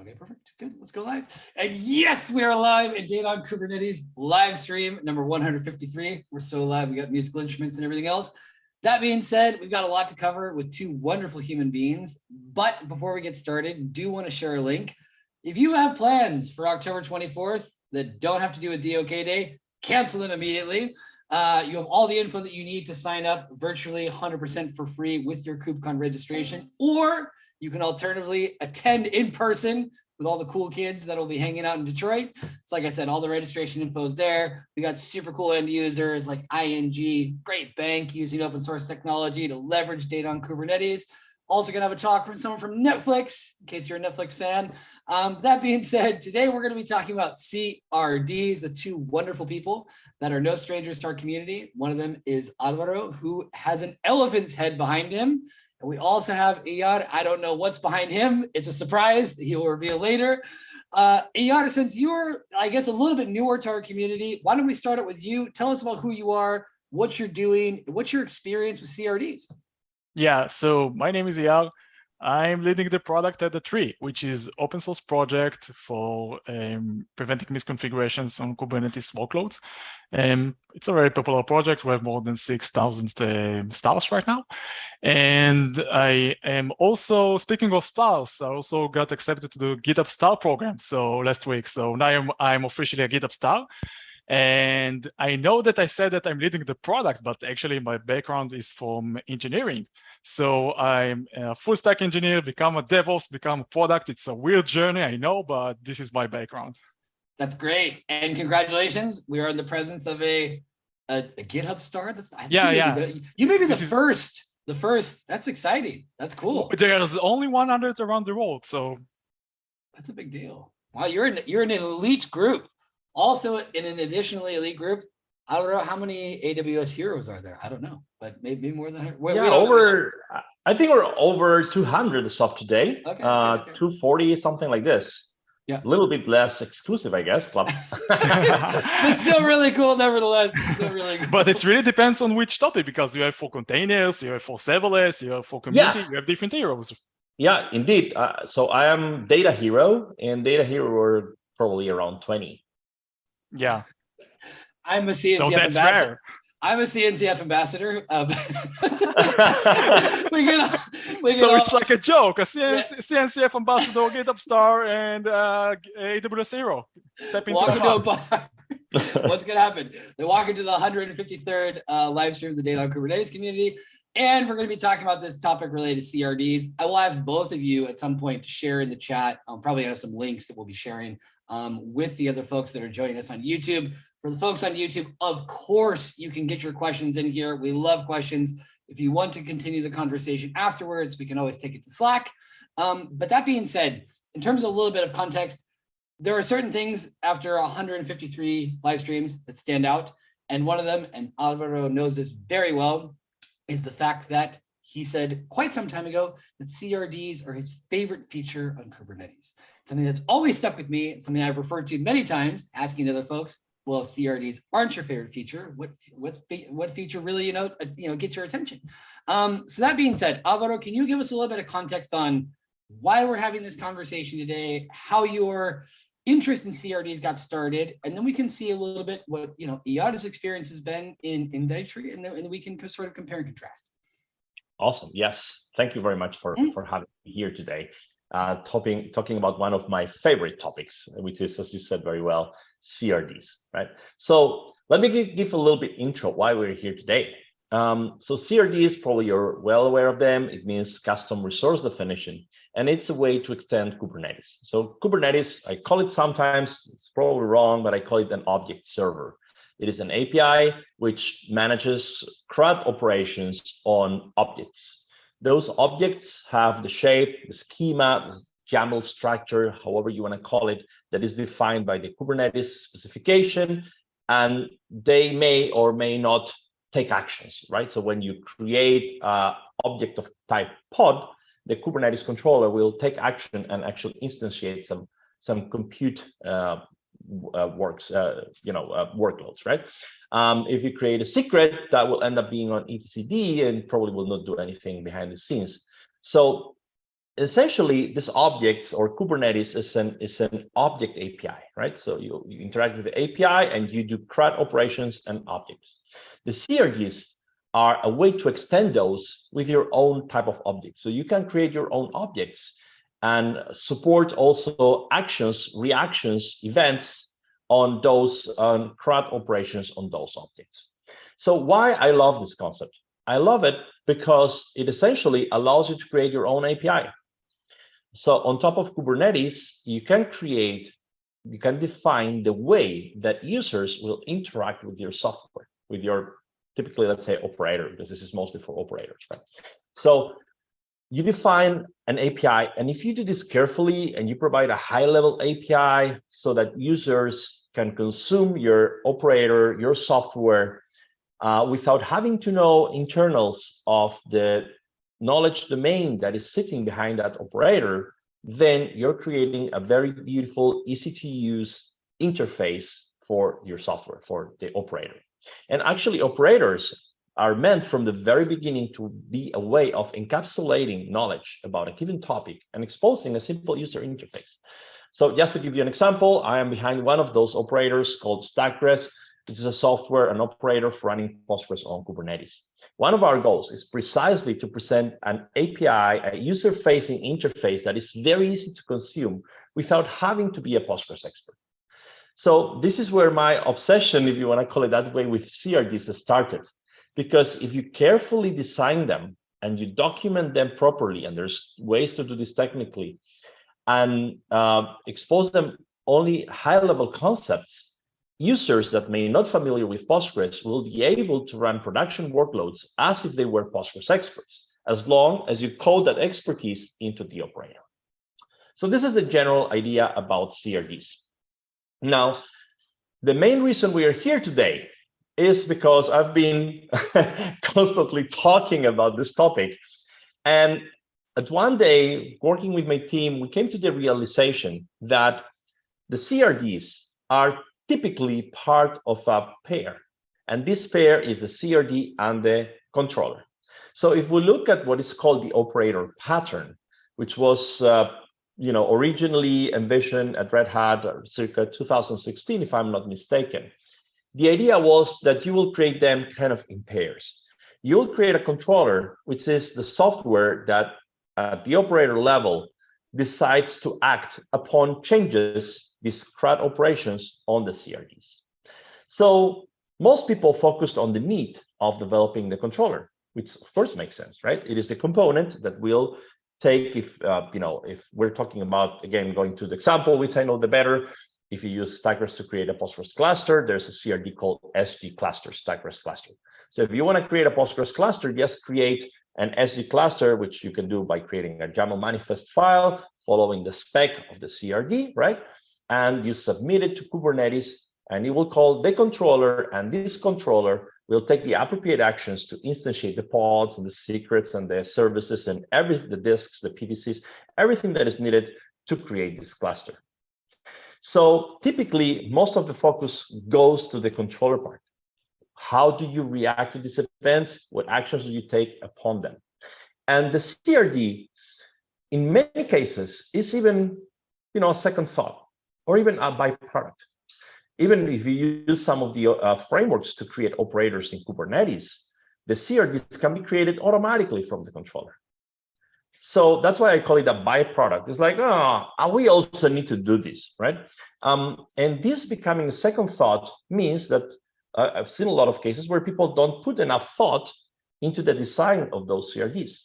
Okay, perfect. Good. Let's go live. And yes, we are live in Data on Kubernetes live stream number 153. We're so live. We got musical instruments and everything else. That being said, we've got a lot to cover with two wonderful human beings. But before we get started, do want to share a link. If you have plans for October 24th that don't have to do with DoK Day, cancel them immediately. You have all the info that you need to sign up virtually 100% for free with your KubeCon registration, or you can alternatively attend in person with all the cool kids that'll be hanging out in Detroit. So like I said, all the registration info is there. We got super cool end users like ING, great bank using open source technology to leverage data on Kubernetes. Also gonna have a talk from someone from Netflix, in case you're a Netflix fan. That being said, today we're gonna be talking about CRDs with two wonderful people that are no strangers to our community. One of them is Álvaro, who has an elephant's head behind him. And we also have Eyar. I don't know what's behind him. It's a surprise that he will reveal later. Eyar, since you're, I guess, a little bit newer to our community, why don't we start it with you? Tell us about who you are, what you're doing, what's your experience with CRDs? Yeah, so my name is Eyar. I'm leading the product at Datree, which is open source project for preventing misconfigurations on Kubernetes workloads. It's a very popular project. We have more than 6,000 stars right now. And I am also, speaking of stars, I also got accepted to the GitHub star program last week. So now I'm officially a GitHub star. And I know that I said that I'm leading the product, but actually my background is from engineering. So I'm a full stack engineer, become a DevOps, become a product. It's a weird journey, I know, but this is my background. That's great. And congratulations. We are in the presence of a GitHub star. You may be the first. That's exciting. That's cool. There's only 100 around the world. So that's a big deal. Wow, you're in an elite group. Also, in an additionally elite group, I don't know how many AWS heroes are there. I don't know, but maybe more than I think we're over 200 as of today. Okay. 240, something like this. Yeah, a little bit less exclusive, I guess. But it's still really cool, nevertheless. It's still really cool. But it really depends on which topic, because you have for containers, you have for serverless, you have for community, you have different heroes. Yeah, indeed. So I am data hero, and data hero were probably around 20. Yeah, I'm a CNCF ambassador. Rare. I'm a CNCF ambassador. It's like a joke. A CNCF ambassador, GitHub star, and AWS hero. Step into a bar. What's going to happen? They walk into the 153rd live stream of the Data on Kubernetes community, and we're going to be talking about this topic related to CRDs. I will ask both of you at some point to share in the chat. I'll probably have some links that we'll be sharing with the other folks that are joining us on YouTube. For the folks on YouTube, of course, you can get your questions in here. We love questions. If you want to continue the conversation afterwards, we can always take it to Slack. But that being said, in terms of a little bit of context, there are certain things after 153 live streams that stand out. And one of them, and Álvaro knows this very well, is the fact that he said quite some time ago that CRDs are his favorite feature on Kubernetes. Something that's always stuck with me, something I've referred to many times, asking other folks, well, if CRDs aren't your favorite feature, what feature really gets your attention? So that being said, Álvaro, can you give us a little bit of context on why we're having this conversation today, how your interest in CRDs got started, and then we can see a little bit what Eyar's experience has been in Datree, and then we can sort of compare and contrast. Awesome. Yes. Thank you very much for having me here today. Talking about one of my favorite topics, which is, as you said very well, CRDs, right? So let me give a little bit intro why we're here today. So CRDs, probably you're well aware of them. It means custom resource definition, and it's a way to extend Kubernetes. So Kubernetes, I call it sometimes, it's probably wrong, but I call it an object server. It is an API which manages CRUD operations on objects. Those objects have the shape, the schema, the YAML structure, however you want to call it, that is defined by the Kubernetes specification, and they may or may not take actions, right? So when you create an object of type pod, the Kubernetes controller will take action and actually instantiate some compute workloads, right? If you create a secret, that will end up being on etcd and probably will not do anything behind the scenes. So essentially, this objects or Kubernetes is an object API, right? So you interact with the API and you do CRUD operations and objects. The CRDs are a way to extend those with your own type of object. So you can create your own objects and support also actions, reactions, events on those CRUD operations on those objects. So why I love this concept? I love it because it essentially allows you to create your own API. So on top of Kubernetes, you can define the way that users will interact with your software, with your typically, let's say, operator, because this is mostly for operators, right? So you define an API, and if you do this carefully and you provide a high-level API so that users can consume your operator, your software, without having to know internals of the knowledge domain that is sitting behind that operator, then you're creating a very beautiful, easy-to-use interface for your software, for the operator. And actually, operators are meant from the very beginning to be a way of encapsulating knowledge about a given topic and exposing a simple user interface. So just to give you an example, I am behind one of those operators called OnGres, which is a software, an operator for running Postgres on Kubernetes. One of our goals is precisely to present an API, a user-facing interface that is very easy to consume without having to be a Postgres expert. So this is where my obsession, if you want to call it that way, with CRDs started. Because if you carefully design them and you document them properly, and there's ways to do this technically, and expose them only high-level concepts, users that may not familiar with Postgres will be able to run production workloads as if they were Postgres experts, as long as you code that expertise into the operator. So this is the general idea about CRDs. Now, the main reason we are here today is because I've been constantly talking about this topic. And at one day, working with my team, we came to the realization that the CRDs are typically part of a pair. And this pair is the CRD and the controller. So if we look at what is called the operator pattern, which was originally envisioned at Red Hat circa 2016, if I'm not mistaken, the idea was that you will create them kind of in pairs. You will create a controller, which is the software that at the operator level decides to act upon changes, these CRUD operations on the CRDs. So most people focused on the meat of developing the controller, which of course makes sense, right? It is the component that will take, if we're talking about, again, going to the example, which I know the better, if you use Stackers to create a Postgres cluster, there's a CRD called SG cluster, Stackers cluster. So if you want to create a Postgres cluster, just create an SG cluster, which you can do by creating a YAML manifest file, following the spec of the CRD, right? And you submit it to Kubernetes, and it will call the controller, and this controller will take the appropriate actions to instantiate the pods and the secrets and the services and the disks, the PVCs, everything that is needed to create this cluster. So typically, most of the focus goes to the controller part. How do you react to these events? What actions do you take upon them? And the CRD, in many cases, is even a second thought, or even a byproduct. Even if you use some of the frameworks to create operators in Kubernetes, the CRDs can be created automatically from the controller. So that's why I call it a byproduct. It's like, we also need to do this, right? And this becoming a second thought means that I've seen a lot of cases where people don't put enough thought into the design of those CRDs.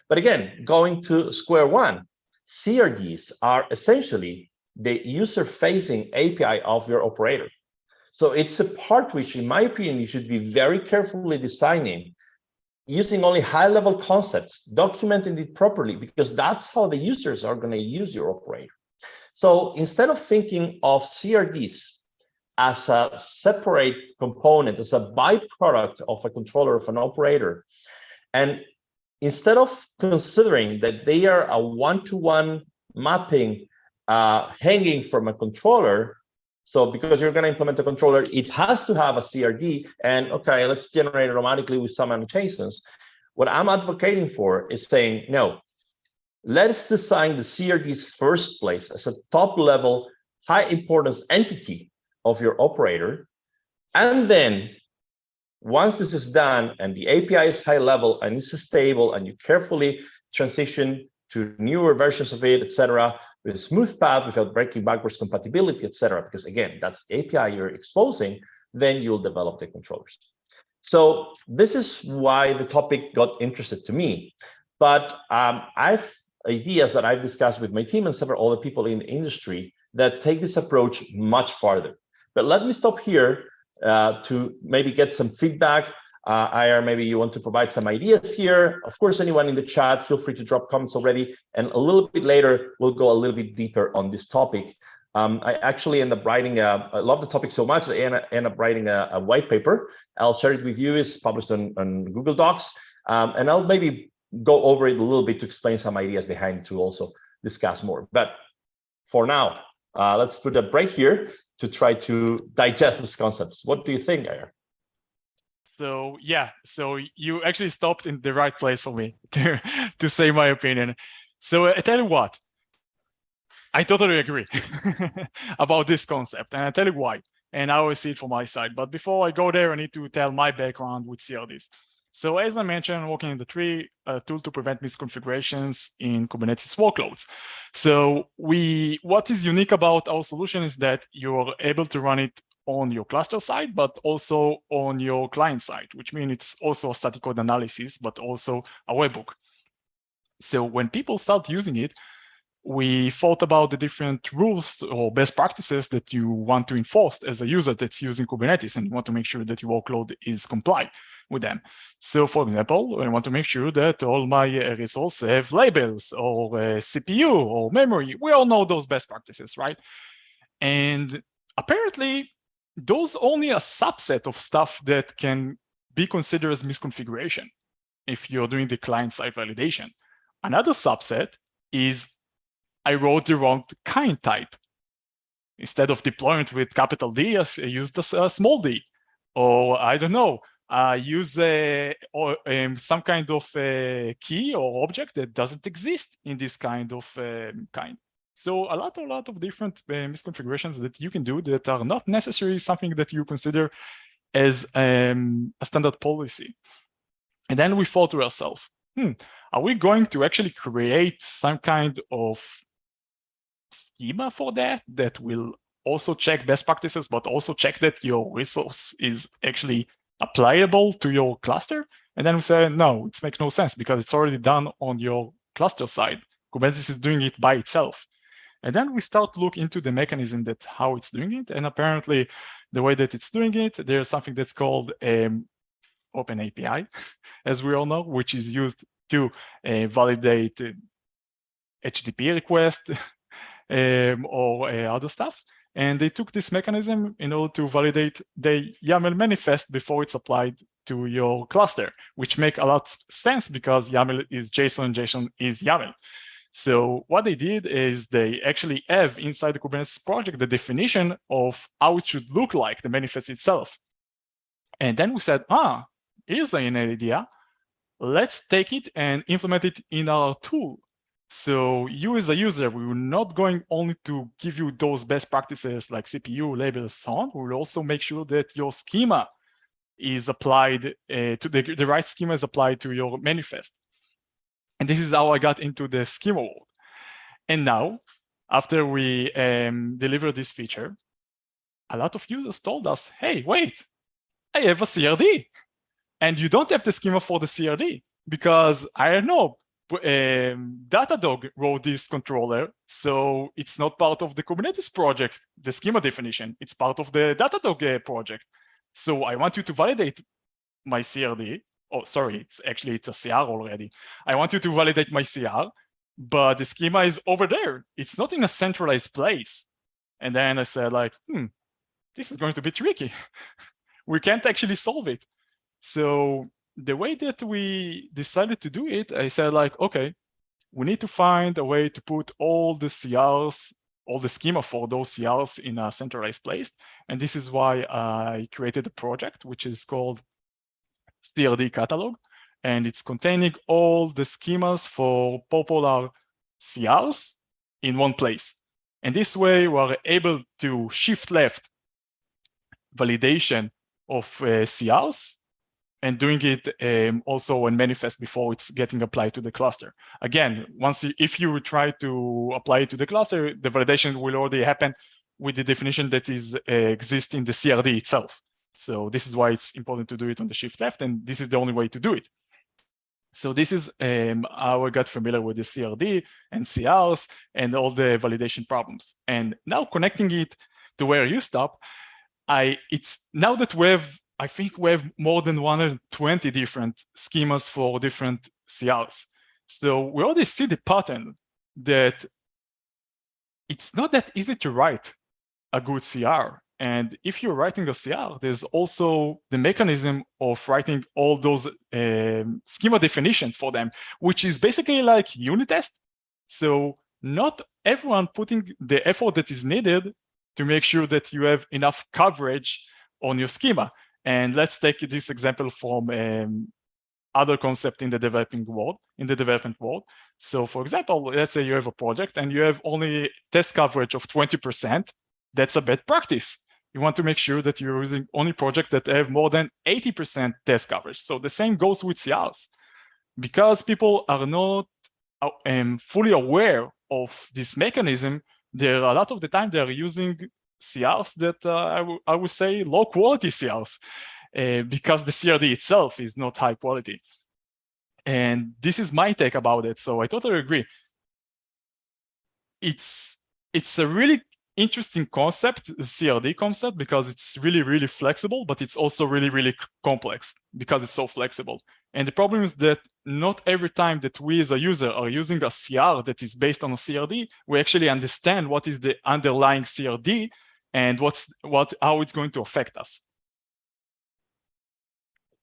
But again, going to square one, CRDs are essentially the user-facing API of your operator. So it's a part which, in my opinion, you should be very carefully designing, using only high-level concepts, documenting it properly, because that's how the users are going to use your operator. So instead of thinking of CRDs as a separate component, as a byproduct of a controller of an operator, and instead of considering that they are a one-to-one mapping hanging from a controller, so because you're going to implement a controller, it has to have a CRD, and okay, let's generate it automatically with some annotations. What I'm advocating for is saying, no, let's design the CRD's first place as a top level, high importance entity of your operator. And then once this is done and the API is high level and it's stable and you carefully transition to newer versions of it, etc., with a smooth path without breaking backwards compatibility, etc., because again, that's the API you're exposing, then you'll develop the controllers. So this is why the topic got interested to me. But I've ideas that I've discussed with my team and several other people in the industry that take this approach much farther. But let me stop here to maybe get some feedback. Eyar, maybe you want to provide some ideas here. Of course, anyone in the chat, feel free to drop comments already. And a little bit later, we'll go a little bit deeper on this topic. I actually end up writing, I love the topic so much, I end up writing a white paper. I'll share it with you. It's published on Google Docs. And I'll maybe go over it a little bit to explain some ideas behind it to also discuss more. But for now, let's put a break here to try to digest these concepts. What do you think, Eyar? So yeah, so you actually stopped in the right place for me to say my opinion. So I tell you what, I totally agree about this concept, and I tell you why, and I will see it from my side. But before I go there, I need to tell my background with CRDs. So as I mentioned, I'm working in Datree, a tool to prevent misconfigurations in Kubernetes workloads. So what is unique about our solution is that you're able to run it on your cluster side, but also on your client side, which means it's also a static code analysis, but also a webhook. So when people start using it, we thought about the different rules or best practices that you want to enforce as a user that's using Kubernetes, and you want to make sure that your workload is compliant with them. So for example, I want to make sure that all my resources have labels or CPU or memory. We all know those best practices, right? And apparently, those only a subset of stuff that can be considered as misconfiguration if you're doing the client-side validation. Another subset is I wrote the wrong kind type. Instead of deployment with capital D, I used a small d. Or I don't know, use some kind of key or object that doesn't exist in this kind of kind. So a lot of different misconfigurations that you can do that are not necessarily something that you consider as a standard policy. And then we thought to ourselves, are we going to actually create some kind of schema for that will also check best practices, but also check that your resource is actually applicable to your cluster? And then we said, no, it makes no sense because it's already done on your cluster side. Kubernetes is doing it by itself. And then we start to look into the mechanism that how it's doing it. And apparently the way that it's doing it, there's something that's called Open API, as we all know, which is used to validate HTTP request or other stuff. And they took this mechanism in order to validate the YAML manifest before it's applied to your cluster, which make a lot of sense because YAML is JSON and JSON is YAML. So what they did is they actually have inside the Kubernetes project the definition of how it should look like, the manifest itself. And then we said, here's an idea. Let's take it and implement it in our tool. So you as a user, we will not going only to give you those best practices like CPU, labels, so on. We will also make sure that your schema is applied to the right schema is applied to your manifest. And this is how I got into the schema world. And now, after we deliver this feature, a lot of users told us, hey, wait, I have a CRD. And you don't have the schema for the CRD because I don't know, Datadog wrote this controller, so it's not part of the Kubernetes project, the schema definition. It's part of the Datadog project. So I want you to validate my CRD. Oh, sorry, it's a CR already. I want you to validate my CR, but the schema is over there. It's not in a centralized place. And then I said like, this is going to be tricky. We can't actually solve it. So the way that we decided to do it, I said like, okay, we need to find a way to put all the CRs, all the schema for those CRs in a centralized place. And this is why I created a project, which is called CRD Catalog. And it's containing all the schemas for popular CRs in one place. And this way, we're able to shift left validation of CRs and doing it also in manifest before it's getting applied to the cluster. Again, if you try to apply it to the cluster, the validation will already happen with the definition that exists in the CRD itself. So this is why it's important to do it on the shift left, and this is the only way to do it. So this is how I got familiar with the CRD and CRs and all the validation problems. And now connecting it to where you stop, it's now that I think we have more than 120 different schemas for different CRs. So we already see the pattern that it's not that easy to write a good CR. And if you're writing a CR, there's also the mechanism of writing all those schema definitions for them, which is basically like unit test. So not everyone putting the effort that is needed to make sure that you have enough coverage on your schema. And let's take this example from other concept in the development world. So for example, let's say you have a project and you have only test coverage of 20%. That's a bad practice. You want to make sure that you're using only projects that have more than 80% test coverage. So the same goes with CRs. Because people are not fully aware of this mechanism, a lot of the time they're using CRs that I would say low quality CRs because the CRD itself is not high quality. And this is my take about it. So I totally agree. It's a really interesting concept, the CRD concept, because it's really, really flexible, but it's also really, really complex because it's so flexible. And the problem is that not every time that we as a user are using a CR that is based on a CRD, we actually understand what is the underlying CRD and how it's going to affect us.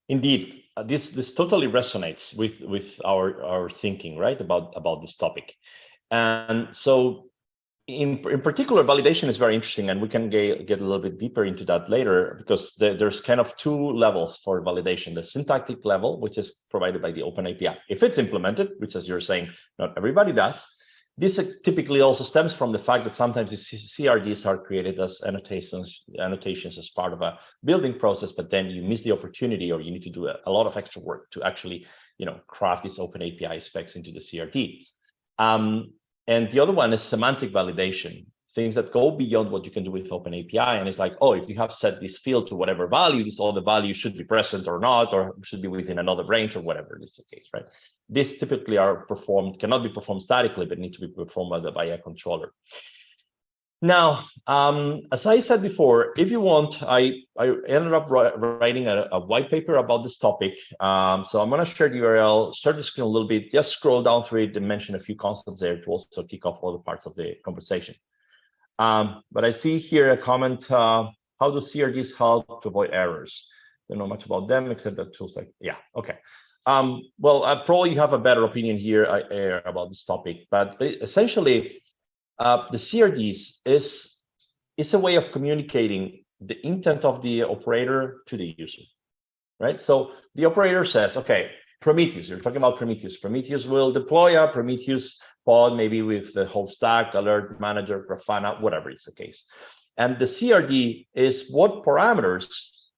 Indeed, this totally resonates with our thinking, right, about this topic. And so in particular, validation is very interesting, and we can get a little bit deeper into that later, because there's kind of two levels for validation. The syntactic level, which is provided by the OpenAPI. If it's implemented, which, as you're saying, not everybody does, this typically also stems from the fact that sometimes the CRDs are created as annotations as part of a building process, but then you miss the opportunity, or you need to do a lot of extra work to actually, craft these OpenAPI specs into the CRD. And the other one is semantic validation, things that go beyond what you can do with OpenAPI. And it's like, oh, if you have set this field to whatever value, all the values should be present or not, or should be within another range, or whatever is the case, right? These typically cannot be performed statically, but need to be performed by a controller. Now, as I said before, if you want, I ended up writing a white paper about this topic. So I'm going to share the URL, share the screen a little bit, just scroll down through it and mention a few concepts there to also kick off all the parts of the conversation. But I see here a comment, how do CRDs help to avoid errors? Don't know much about them, except that tools like, yeah, okay. Well, I probably have a better opinion here about this topic, but essentially, the CRDs is a way of communicating the intent of the operator to the user, right? So the operator says, okay, Prometheus, you're talking about Prometheus. Prometheus will deploy a Prometheus pod, maybe with the whole stack, alert manager, Grafana, whatever is the case. And the CRD is what parameters,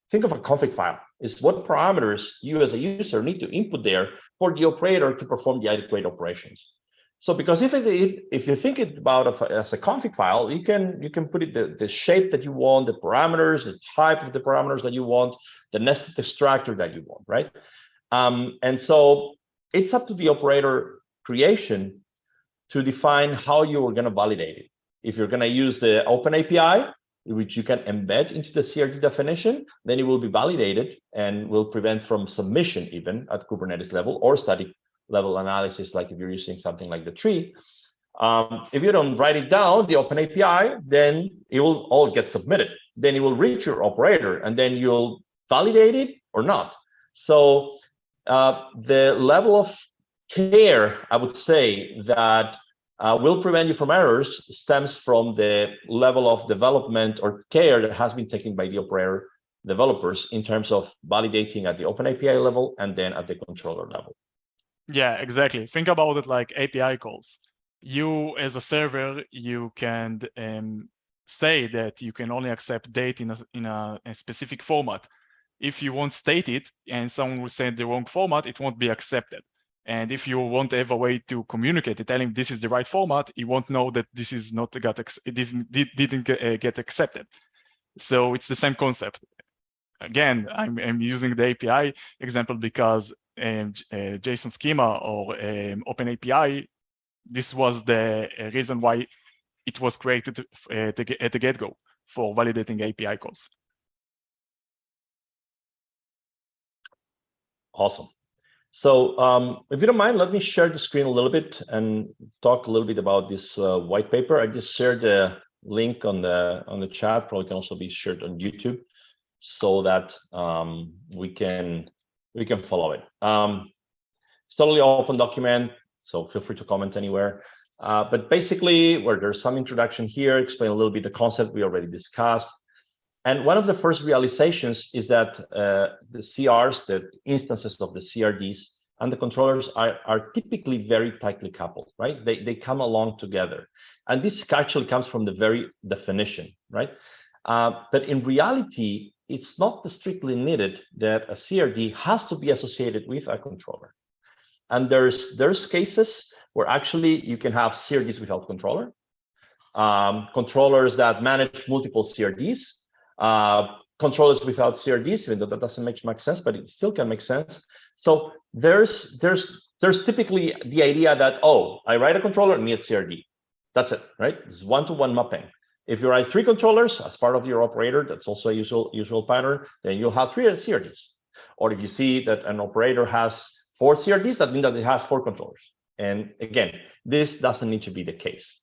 think of a config file, is what parameters you as a user need to input there for the operator to perform the adequate operations. So because if you think about it as a config file, you can put it the shape that you want, the parameters, the type of the parameters that you want, the nested extractor that you want, right? And so it's up to the operator creation to define how you are going to validate it. If you're going to use the OpenAPI, which you can embed into the CRD definition, then it will be validated and will prevent from submission even at Kubernetes level or static level analysis, like if you're using something like Datree. If you don't write it down, the OpenAPI, then it will all get submitted. Then it will reach your operator, and then you'll validate it or not. So the level of care, I would say, that will prevent you from errors stems from the level of development or care that has been taken by the operator developers in terms of validating at the OpenAPI level and then at the controller level. Yeah, exactly. Think about it like API calls. you as a server, you can say that you can only accept data in a specific format. If you won't state it and someone will send the wrong format, it won't be accepted. And if you want to have a way to communicate it, tell him this is the right format, he won't know that this is not didn't get accepted. So it's the same concept. Again, I'm using the API example because JSON schema or OpenAPI, this was the reason why it was created at the get-go for validating API calls. Awesome. So if you don't mind, let me share the screen a little bit and talk a little bit about this white paper. I just shared the link on the chat. Probably can also be shared on YouTube so that we can follow it. It's totally open document, so feel free to comment anywhere. But basically, where there's some introduction here, explain a little bit the concept we already discussed. And one of the first realizations is that the CRs, the instances of the CRDs, and the controllers are typically very tightly coupled, right? They come along together. And this actually comes from the very definition, right? But in reality, it's not strictly needed that a CRD has to be associated with a controller. And there's cases where actually you can have CRDs without controller, controllers that manage multiple CRDs, controllers without CRDs, even though that doesn't make much sense, but it still can make sense. So there's typically the idea that, oh, I write a controller and need CRD. That's it, right? It's one-to-one mapping. If you write 3 controllers as part of your operator, that's also a usual pattern, then you'll have 3 CRDs. Or if you see that an operator has 4 CRDs, that means that it has 4 controllers. And again, this doesn't need to be the case.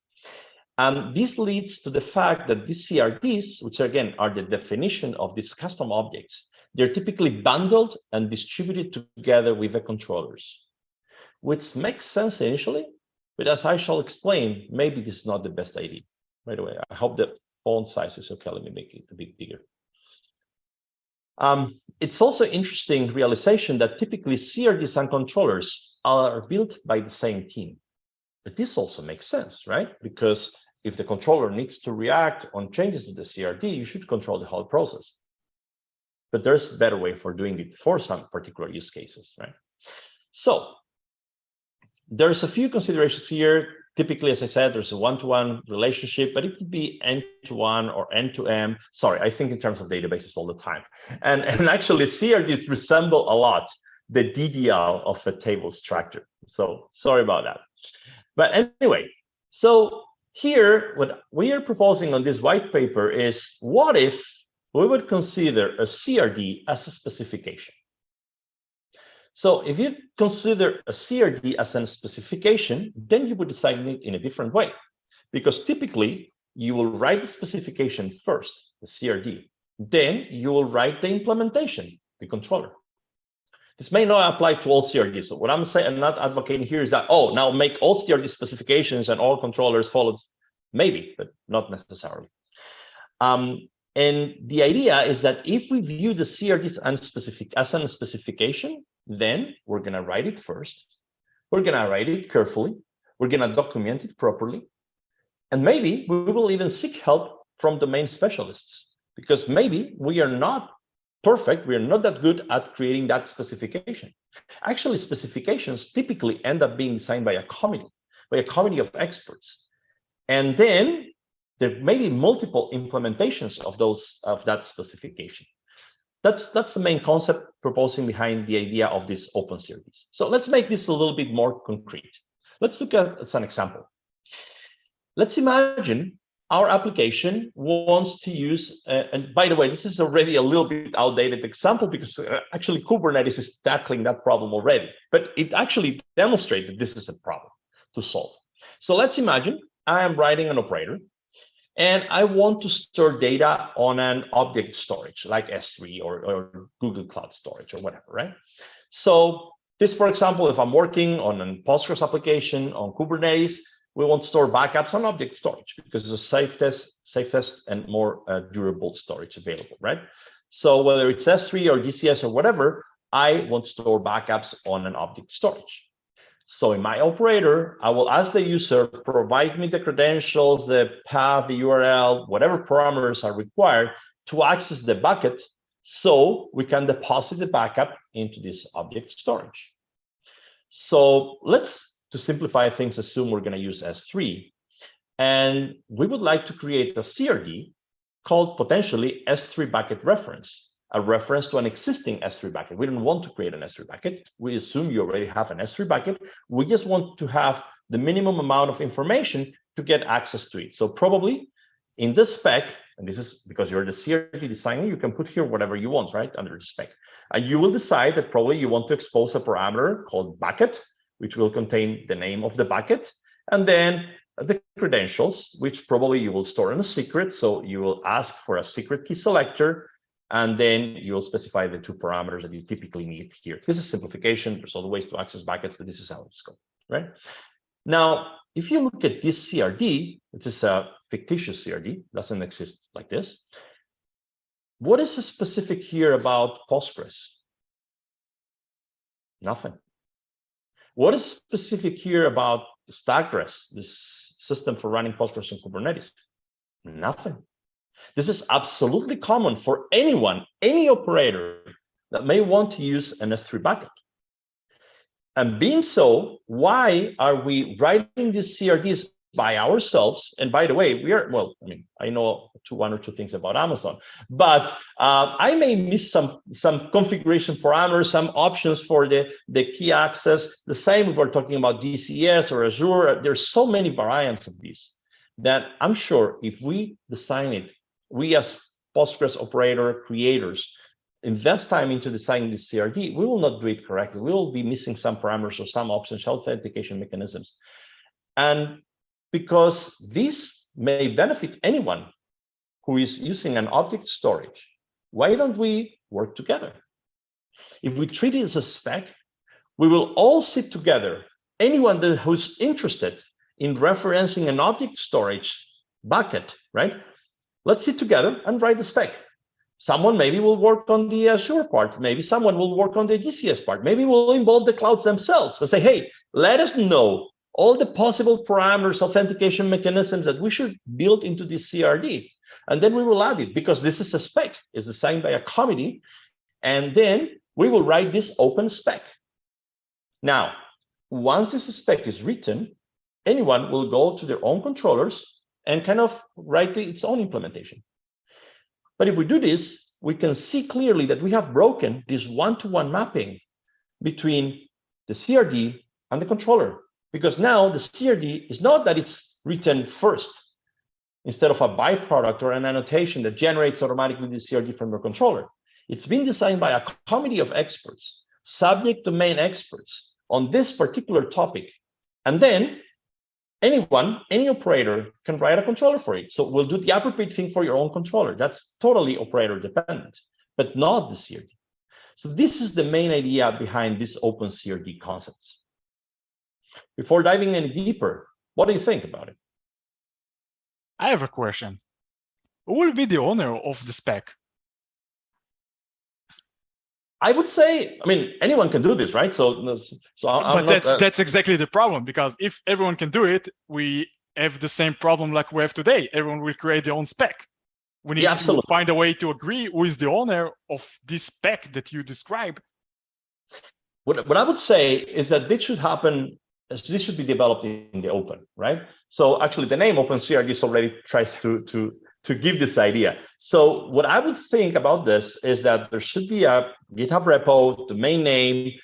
And this leads to the fact that these CRDs, which again are the definition of these custom objects, they're typically bundled and distributed together with the controllers, which makes sense initially, but as I shall explain, maybe this is not the best idea. By the way, I hope the font size is okay. Let me make it a bit bigger. It's also interesting realization that typically CRDs and controllers are built by the same team. But this also makes sense, right? Because if the controller needs to react on changes to the CRD, you should control the whole process. But there's a better way for doing it for some particular use cases, right? So there's a few considerations here. Typically, as I said, there's a one-to-one relationship, but it could be end-to-one or end-to-M. Sorry, I think in terms of databases all the time. And actually, CRDs resemble a lot the DDL of a table structure. So sorry about that. But anyway, so here, what we are proposing on this white paper is, what if we would consider a CRD as a specification? So if you consider a CRD as a specification, then you would design it in a different way, because typically you will write the specification first, the CRD, then you will write the implementation, the controller. This may not apply to all CRDs. So what I'm saying, I'm not advocating here is that, oh, now make all CRD specifications and all controllers follow. Maybe, but not necessarily. And the idea is that if we view the CRDs as a specification, then we're going to write it first. We're going to write it carefully. We're going to document it properly. And maybe we will even seek help from domain specialists, because maybe we are not perfect. We are not that good at creating that specification. Actually, specifications typically end up being designed by a committee of experts. And then there may be multiple implementations of that specification. That's the main concept proposing behind the idea of this open CRDs. So let's make this a little bit more concrete. Let's look at an example. Let's imagine our application wants to use, and by the way, this is already a little bit outdated example because actually Kubernetes is tackling that problem already, but it actually demonstrates that this is a problem to solve. So let's imagine I am writing an operator and I want to store data on an object storage like S3 or Google Cloud Storage or whatever, right? So this, for example, if I'm working on a Postgres application on Kubernetes, we want to store backups on object storage because it's the safest and more durable storage available, right? So whether it's S3 or DCS or whatever, I want to store backups on an object storage. So in my operator, I will ask the user, provide me the credentials, the path, the URL, whatever parameters are required to access the bucket so we can deposit the backup into this object storage. So let's, to simplify things, assume we're going to use S3. And we would like to create a CRD called potentially S3 bucket reference, a reference to an existing S3 bucket. We don't want to create an S3 bucket. We assume you already have an S3 bucket. We just want to have the minimum amount of information to get access to it. So probably in this spec, and this is because you're the CRD designer, you can put here whatever you want, right, under the spec. And you will decide that probably you want to expose a parameter called bucket, which will contain the name of the bucket, and then the credentials, which probably you will store in a secret. So you will ask for a secret key selector, and then you will specify the two parameters that you typically need here. This is simplification. There's other ways to access buckets, but this is how it's going, right? Now, if you look at this CRD, it is a fictitious CRD, doesn't exist like this. What is specific here about Postgres? Nothing. What is specific here about Stackgres, this system for running Postgres and Kubernetes? Nothing. This is absolutely common for anyone, any operator that may want to use an S3 bucket. And being so, why are we writing these CRDs by ourselves? And by the way, we are, well, I mean, I know one or two things about Amazon, but I may miss some configuration parameters, some options for the key access. The same if we're talking about DCS or Azure. There's so many variants of these that I'm sure if we design it, we as Postgres operator creators invest time into designing this CRD, we will not do it correctly. We will be missing some parameters or some options, authentication mechanisms. And because this may benefit anyone who is using an object storage, why don't we work together? If we treat it as a spec, we will all sit together. Anyone who's interested in referencing an object storage bucket, right? Let's sit together and write the spec. Someone maybe will work on the Azure part. Maybe someone will work on the DCS part. Maybe we'll involve the clouds themselves and say, hey, let us know all the possible parameters, authentication mechanisms that we should build into this CRD. And then we will add it because this is a spec. It's designed by a committee. And then we will write this open spec. Now, once this spec is written, anyone will go to their own controllers and kind of write its own implementation. But if we do this, we can see clearly that we have broken this one-to-one mapping between the CRD and the controller. Because now the CRD is not that it's written first, instead of a byproduct or an annotation that generates automatically the CRD from your controller. It's been designed by a committee of experts, subject domain experts on this particular topic. And then anyone, any operator can write a controller for it. So we'll do the appropriate thing for your own controller. That's totally operator dependent, but not the CRD. So this is the main idea behind this open CRD concepts. Before diving any deeper, what do you think about it? I have a question. Who will be the owner of the spec? I would say, I mean, anyone can do this, right? But that's exactly the problem, because if everyone can do it, we have the same problem like we have today. Everyone will create their own spec. We need to find a way to agree who is the owner of this spec that you describe. What I would say is that this should happen. This should be developed in the open, right? So actually, the name OpenCRD already tries to give this idea. So what I would think about this is that there should be a GitHub repo, domain name,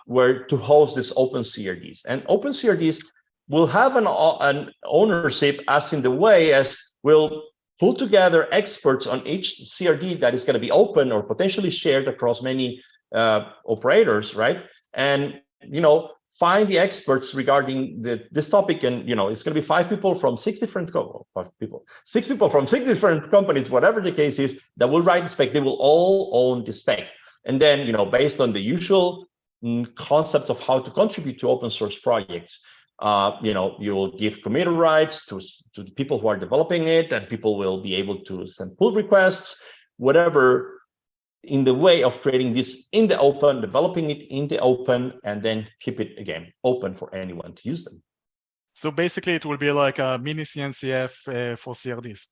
where to host this OpenCRDs. And OpenCRDs will have an ownership as in the way as we'll pull together experts on each CRD that is going to be open or potentially shared across many operators, right? And, find the experts regarding this topic, and it's going to be 5 people from 6 different six people from 6 different companies, whatever the case is, that will write the spec. They will all own the spec, and then based on the usual concepts of how to contribute to open source projects, you will give committer rights to the people who are developing it, and people will be able to send pull requests, whatever in the way of creating this in the open, developing it in the open, and then keep it again open for anyone to use them. So basically, it will be like a mini CNCF for CRDs,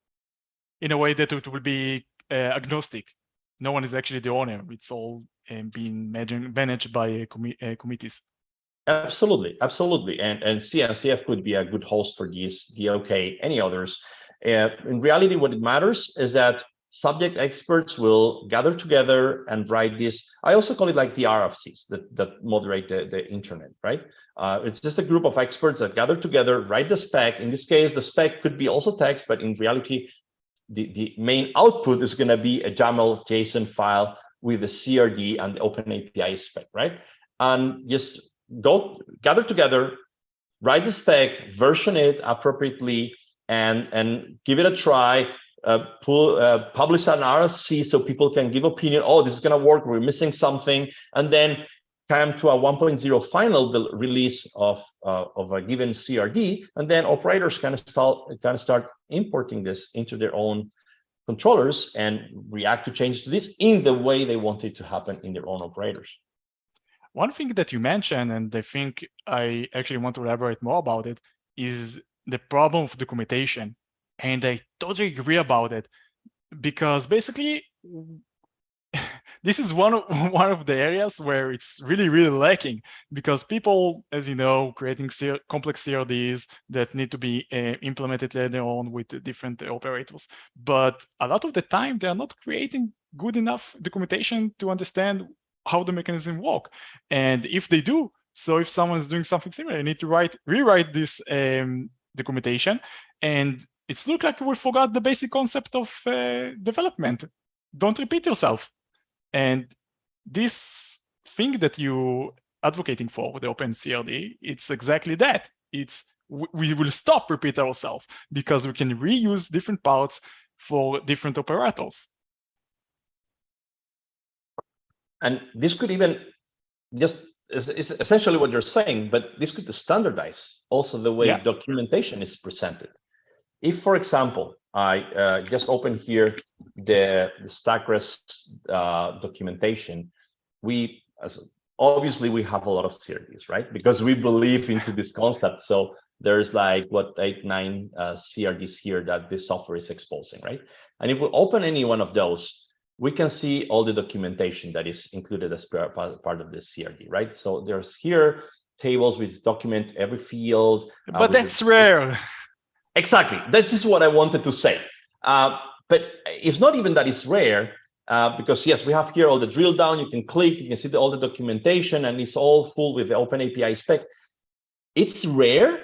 in a way that it will be agnostic. No one is actually the owner. It's all being managed by committees. Absolutely, absolutely. And CNCF could be a good host for these, DoK, any others. In reality, what it matters is that subject experts will gather together and write this. I also call it like the RFCs that moderate the internet, right? It's just a group of experts that gather together, write the spec. In this case, the spec could be also text, but in reality, the main output is going to be a YAML JSON file with the CRD and the Open API spec, right? And just go gather together, write the spec, version it appropriately, and give it a try. Publish an RFC so people can give opinion. Oh, this is going to work. We're missing something, and then come to a 1.0 final release of a given CRD, and then operators can start importing this into their own controllers and react to changes to this in the way they want it to happen in their own operators. One thing that you mentioned, and I think I actually want to elaborate more about it, is the problem of documentation. And I totally agree about it, because basically, this is one of the areas where it's really, really lacking, because people, as you know, creating complex CRDs that need to be implemented later on with different operators. But a lot of the time, they are not creating good enough documentation to understand how the mechanism work. And if they do, so if someone is doing something similar, you need to rewrite this documentation. And it's look like we forgot the basic concept of development. Don't repeat yourself. And this thing that you advocating for with the Open CRD, it's exactly that. We will stop repeat ourselves because we can reuse different parts for different operators. And this could even just is essentially what you're saying, but this could standardize also the way documentation is presented. If, for example, I just open here the StackRes documentation, obviously we have a lot of CRDs, right? Because we believe into this concept. So there's like 8, 9 CRDs here that this software is exposing, right? And if we open any one of those, we can see all the documentation that is included as part of the CRD, right? So there's here tables with document every field. But that's rare. Exactly. This is what I wanted to say. But it's not even that it's rare, because yes, we have here all the drill down. You can click, you can see all the documentation, and it's all full with the Open API spec. It's rare,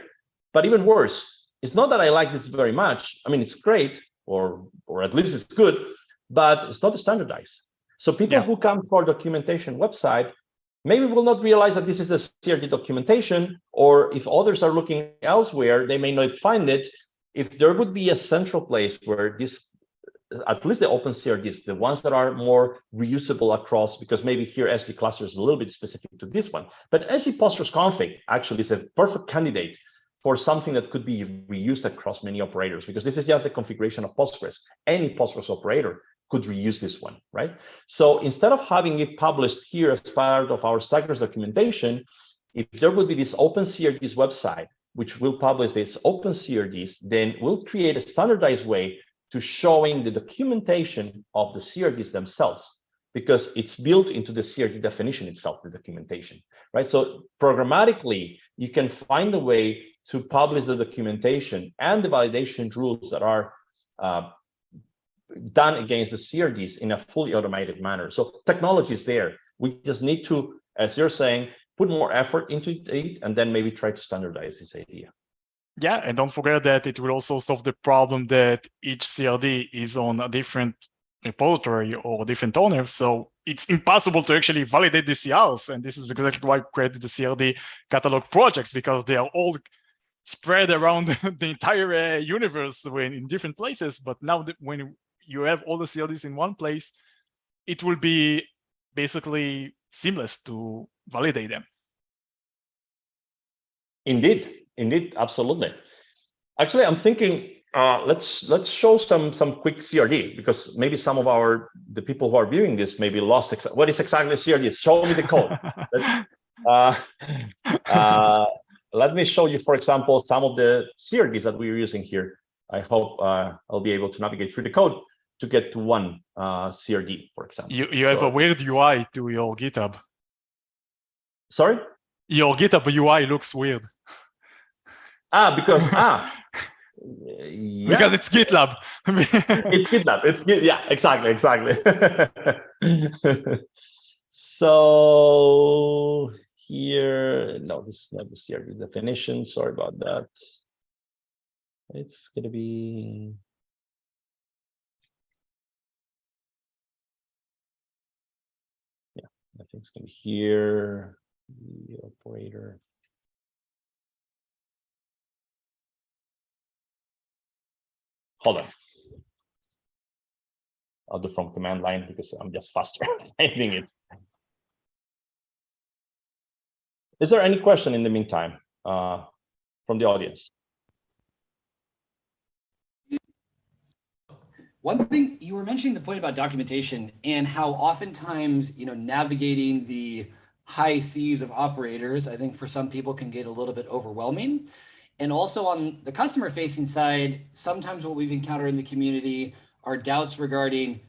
but even worse, it's not that I like this very much. I mean, it's great, or at least it's good, but it's not standardized. So people who come to our documentation website maybe will not realize that this is the CRD documentation, or if others are looking elsewhere, they may not find it. If there would be a central place where this, at least the open CRDs, the ones that are more reusable across, because maybe here SD cluster is a little bit specific to this one, but SD Postgres config actually is a perfect candidate for something that could be reused across many operators, because this is just the configuration of Postgres. Any Postgres operator could reuse this one, right? So instead of having it published here as part of our StackRes documentation, if there would be this Open CRDs website, which will publish this Open CRDs, then we'll create a standardized way to showing the documentation of the CRDs themselves, because it's built into the CRD definition itself, the documentation, right? So programmatically, you can find a way to publish the documentation and the validation rules that are done against the CRDs in a fully automated manner. So technology is there. We just need to, as you're saying, put more effort into it and then maybe try to standardize this idea. Yeah, and don't forget that it will also solve the problem that each CRD is on a different repository or different owner. So it's impossible to actually validate the CRs. And this is exactly why we created the CRD catalog project, because they are all spread around the entire universe in different places. But now when you have all the CRDs in one place, it will be basically seamless to validate them. Indeed, absolutely. Actually, I'm thinking let's show some quick CRD, because maybe some of the people who are viewing this maybe lost what is exactly CRD. Show me the code. Let me show you, for example, some of the CRDs that we're using here. I hope I'll be able to navigate through the code to get to one CRD, for example. You have a weird UI to your GitHub. Sorry? Your GitHub UI looks weird. Because because it's GitLab. It's GitLab. Yeah, exactly. So here, no, this is not the CRD definition. Sorry about that. It's gonna be. Yeah, I think it's gonna be here. The operator. Hold on. I'll do from command line because I'm just faster typing it. Is there any question in the meantime from the audience? One thing you were mentioning the point about documentation and how oftentimes, navigating the high seas of operators, I think for some people can get a little bit overwhelming. And also on the customer facing side, sometimes what we've encountered in the community are doubts regarding,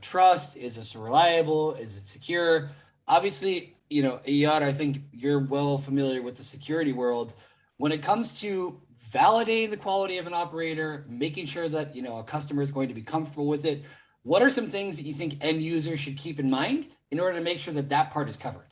trust. Is this reliable? Is it secure? Obviously, Eyar, I think you're well familiar with the security world. When it comes to validating the quality of an operator, making sure that, a customer is going to be comfortable with it, what are some things that you think end users should keep in mind in order to make sure that that part is covered?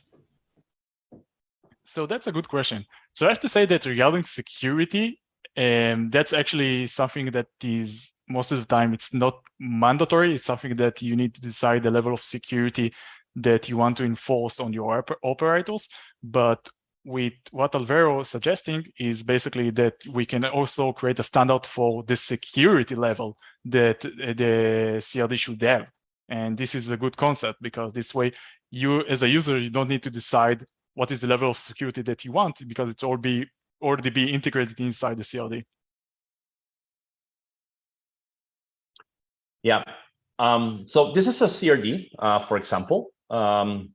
So that's a good question. So I have to say that regarding security, that's actually something that is most of the time, it's not mandatory. It's something that you need to decide the level of security that you want to enforce on your operators. But with what Álvaro is suggesting is basically that we can also create a standard for the security level that the CRD should have. And this is a good concept because this way you as a user, you don't need to decide what is the level of security that you want because it's already be integrated inside the CRD. Yeah. So this is a CRD, for example.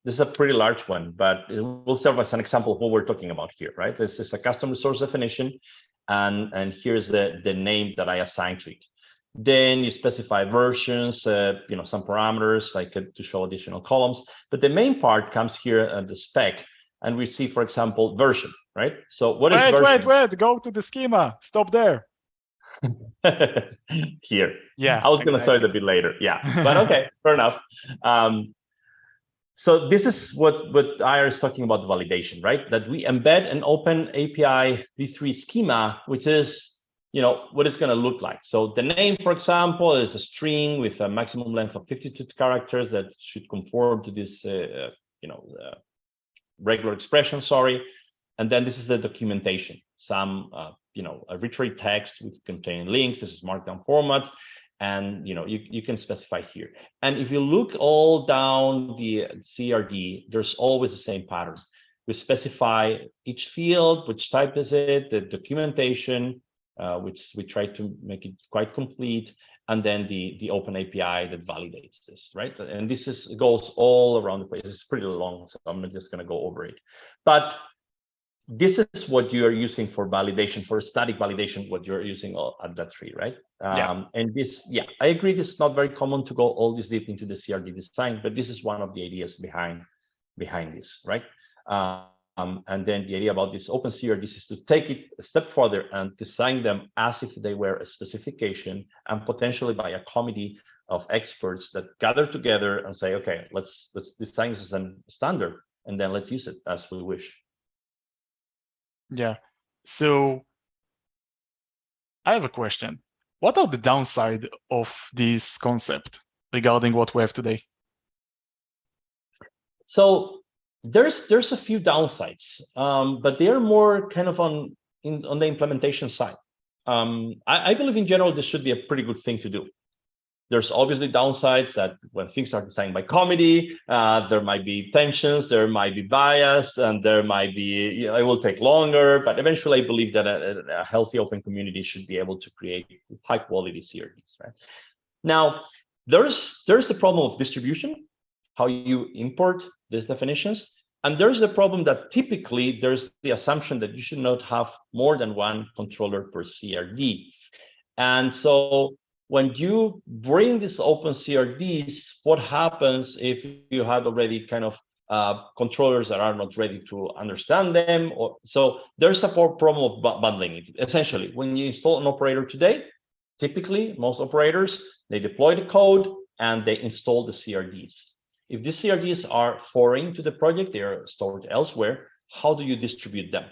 This is a pretty large one, but it will serve as an example of what we're talking about here, right? This is a custom resource definition, and here's the name that I assigned to it. Then you specify versions, some parameters like to show additional columns. But the main part comes here at the spec, and we see, for example, version, right? So what is version? Wait, go to the schema. Stop there. Here. Yeah, I was going to start a bit later. Yeah, but okay, fair enough. So this is what Eyar is talking about, the validation, right? That we embed an open API v3 schema, which is, what it's going to look like. So the name, for example, is a string with a maximum length of 52 characters that should conform to this, regular expression, sorry. And then this is the documentation, some, a rich text with containing links. This is markdown format. And you can specify here. And if you look all down the CRD, there's always the same pattern. We specify each field, which type is it, the documentation, which we try to make it quite complete, and then the open API that validates this, right? And this goes all around the place. It's pretty long, so I'm just going to go over it. But this is what you are using for validation, for static validation, what you're using at Datree, right? And this, I agree, this is not very common to go all this deep into the CRD design, but this is one of the ideas behind this, right? And then the idea about this open CRDs is to take it a step further and design them as if they were a specification, and potentially by a committee of experts that gather together and say, okay, let's design this as a standard, and then let's use it as we wish. Yeah. So I have a question. What are the downside of this concept regarding what we have today? So there's a few downsides, but they are more kind of on the implementation side. I believe in general this should be a pretty good thing to do. There's obviously downsides that when things are designed by committee, there might be tensions, there might be bias, and there might be, it will take longer. But eventually, I believe that a healthy open community should be able to create high quality CRDs. Right now, there's the problem of distribution, how you import these definitions, and there's the problem that typically there's the assumption that you should not have more than one controller per CRD, and so when you bring these open CRDs, what happens if you have already kind of controllers that are not ready to understand them? So there's a problem of bundling it. Essentially, when you install an operator today, typically most operators, they deploy the code and they install the CRDs. If these CRDs are foreign to the project, they are stored elsewhere, how do you distribute them?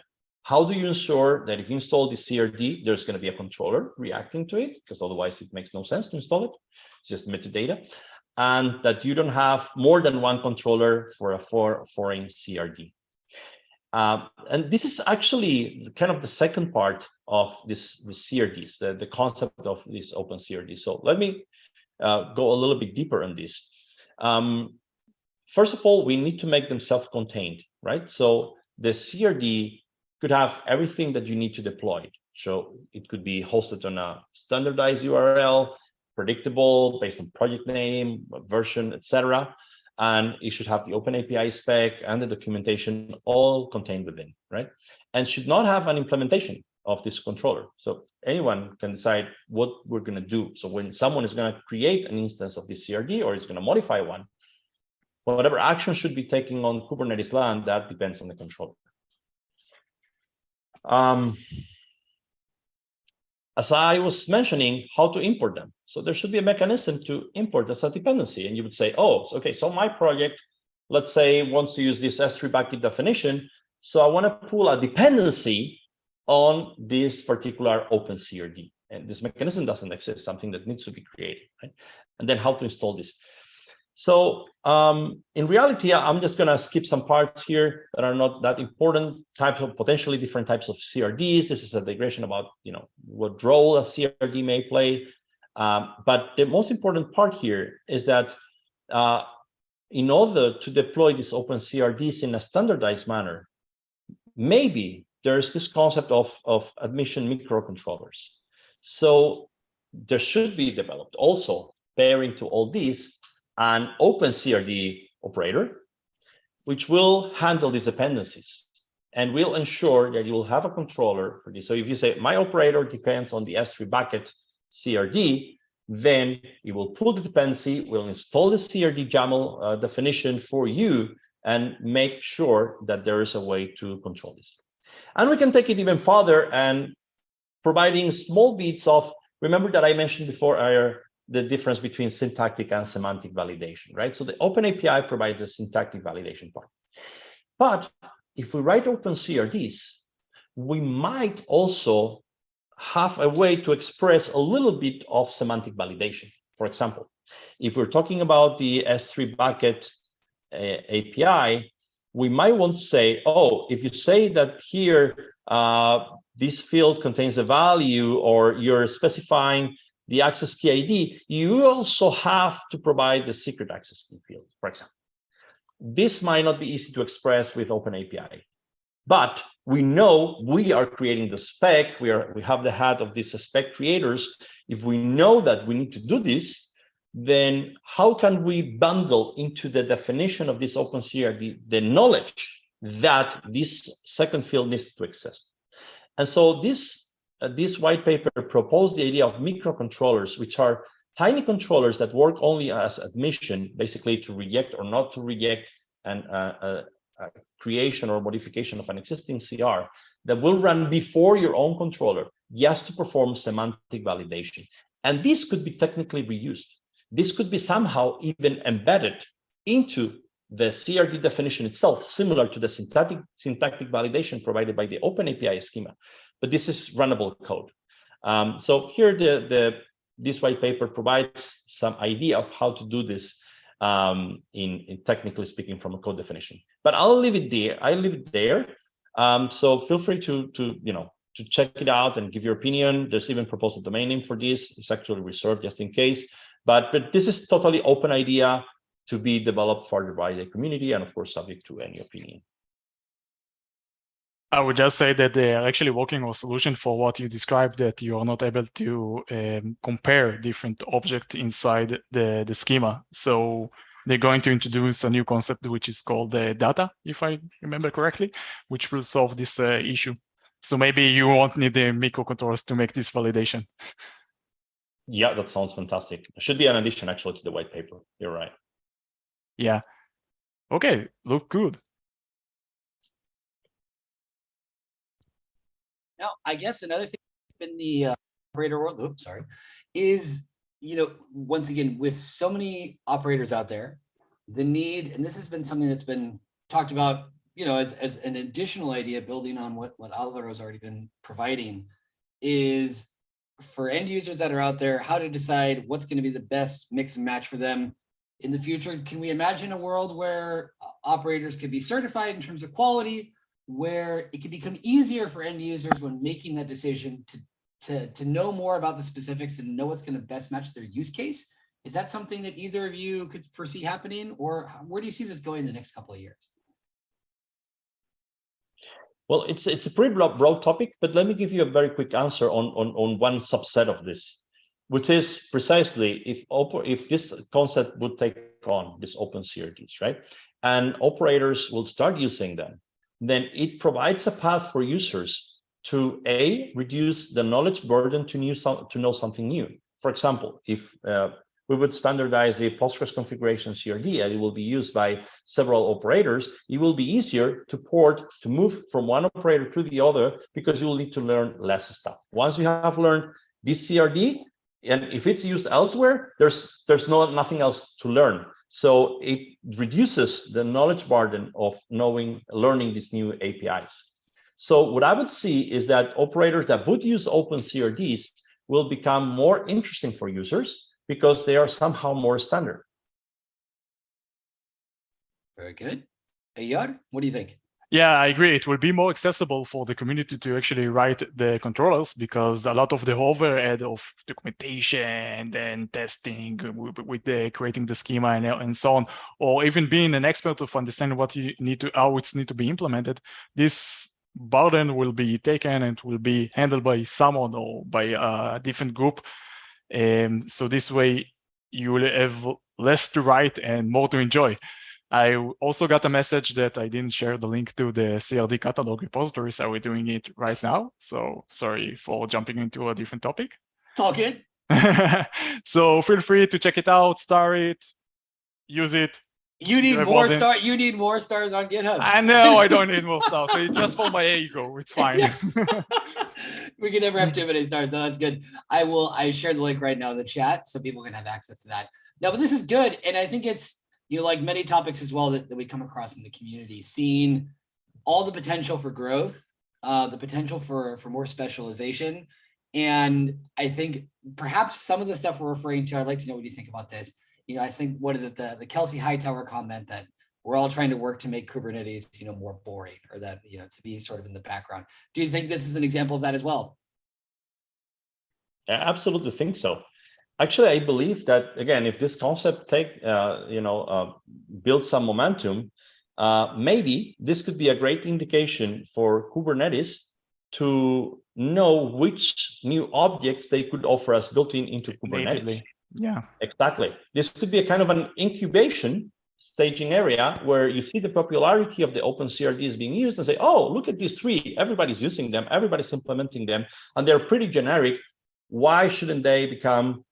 How do you ensure that if you install the CRD, there's going to be a controller reacting to it? Because otherwise it makes no sense to install it. It's just metadata. And that you don't have more than one controller for a foreign CRD. And this is actually kind of the second part of the CRDs, the concept of this open CRD. So let me go a little bit deeper on this. First of all, we need to make them self-contained, right? So the CRD could have everything that you need to deploy. So it could be hosted on a standardized URL, predictable, based on project name, version, etc. And it should have the open API spec and the documentation all contained within, right? And should not have an implementation of this controller. So anyone can decide what we're going to do. So when someone is going to create an instance of this CRD or is going to modify one, whatever action should be taken on Kubernetes land, that depends on the controller. As I was mentioning, how to import them. So there should be a mechanism to import as a dependency. And you would say, oh, okay, so my project, let's say, wants to use this S3 bucket definition. So I want to pull a dependency on this particular open CRD. And this mechanism doesn't exist, something that needs to be created, right? And then how to install this. So in reality, I'm just going to skip some parts here that are not that important, types of potentially different types of CRDs. This is a digression about, what role a CRD may play. But the most important part here is that in order to deploy these open CRDs in a standardized manner, maybe there's this concept of admission microcontrollers. So there should be developed also pairing to all these an open CRD operator, which will handle these dependencies and will ensure that you will have a controller for this. So if you say my operator depends on the S3 bucket CRD, then it will pull the dependency, will install the CRD YAML definition for you and make sure that there is a way to control this. And we can take it even further and providing small bits of, remember that I mentioned before, the difference between syntactic and semantic validation, right? So the open API provides the syntactic validation part. But if we write open CRDs, we might also have a way to express a little bit of semantic validation. For example, if we're talking about the S3 bucket API, we might want to say, oh, if you say that here, this field contains a value, or you're specifying the access key ID, you also have to provide the secret access key field, for example. This might not be easy to express with open API, but we know we are creating the spec. We have the hat of these spec creators. If we know that we need to do this, then how can we bundle into the definition of this open CRD the knowledge that this second field needs to exist? And so this white paper proposed the idea of microcontrollers, which are tiny controllers that work only as admission, basically to reject or not to reject a creation or modification of an existing CR that will run before your own controller, just to perform semantic validation. And this could be technically reused. This could be somehow even embedded into the CRD definition itself, similar to the syntactic validation provided by the open API schema. But this is runnable code. So here, this white paper provides some idea of how to do this in technically speaking from a code definition. But I'll leave it there. So feel free to check it out and give your opinion. There's even proposed a domain name for this. It's actually reserved just in case. But this is totally open idea to be developed further by the community, and of course, subject to any opinion. I would just say that they are actually working on a solution for what you described, that you are not able to compare different objects inside the schema. So they're going to introduce a new concept, which is called data, if I remember correctly, which will solve this issue. So maybe you won't need the microcontrollers to make this validation. Yeah, that sounds fantastic. It should be an addition actually to the white paper. You're right. Yeah. Okay, look good. Now, I guess another thing in the operator world, is, once again, with so many operators out there, the need, and this has been something that's been talked about, as an additional idea, building on what Álvaro has already been providing, is for end users that are out there, how to decide what's going to be the best mix and match for them in the future. Can we imagine a world where operators could be certified in terms of quality, where it can become easier for end users when making that decision to know more about the specifics and know what's going to best match their use case? Is that something that either of you could foresee happening, or where do you see this going in the next couple of years? Well, it's a pretty broad topic, but let me give you a very quick answer on one subset of this, which is precisely if this concept would take on this open CRDs, right? And operators will start using them, then it provides a path for users to reduce the knowledge burden to know something new. For example, if we would standardize the Postgres configuration CRD and it will be used by several operators, it will be easier to move from one operator to the other, because you will need to learn less stuff. Once you have learned this CRD, and if it's used elsewhere, there's nothing else to learn. So it reduces the knowledge burden of learning these new APIs. So what I would see is that operators that would use open CRDs will become more interesting for users because they are somehow more standard. Very good. Eyar, what do you think? Yeah, I agree. It will be more accessible for the community to actually write the controllers, because a lot of the overhead of documentation and testing with the creating the schema and so on, or even being an expert of understanding what you need to, how it's need to be implemented, this burden will be taken and will be handled by someone or by a different group. So this way you will have less to write and more to enjoy. I also got a message that I didn't share the link to the CRD catalog repository, so we're doing it right now. So sorry for jumping into a different topic. It's all good. So feel free to check it out, start it, use it. You need more stars. You need more stars on GitHub. I know I don't need more stars. It's just for my ego. It's fine. We can never have too many stars. No, that's good. I share the link right now in the chat so people can have access to that. No, but this is good, and I think it's, like many topics as well that we come across in the community, seeing all the potential for growth, the potential for more specialization. And I think perhaps some of the stuff we're referring to, I'd like to know what you think about this. I think, what is it, the Kelsey Hightower comment that we're all trying to work to make Kubernetes, more boring, or that, to be sort of in the background. Do you think this is an example of that as well? I absolutely think so. Actually, I believe that, again, if this concept builds some momentum, maybe this could be a great indication for Kubernetes to know which new objects they could offer us built-in into Kubernetes. Natively. Yeah, exactly. This could be a kind of an incubation staging area where you see the popularity of the open CRDs being used and say, oh, look at these three. Everybody's using them. Everybody's implementing them. And they're pretty generic. Why shouldn't they become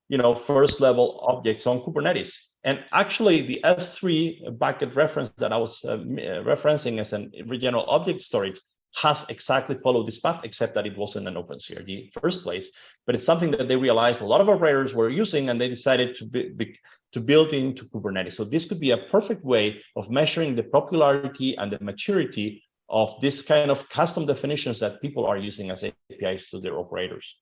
first level objects on Kubernetes? And actually, the S3 bucket reference that I was referencing as an general object storage has exactly followed this path, except that it wasn't an open CRD in the first place. But it's something that they realized a lot of operators were using, and they decided to build into Kubernetes. So this could be a perfect way of measuring the popularity and the maturity of this kind of custom definitions that people are using as APIs to their operators.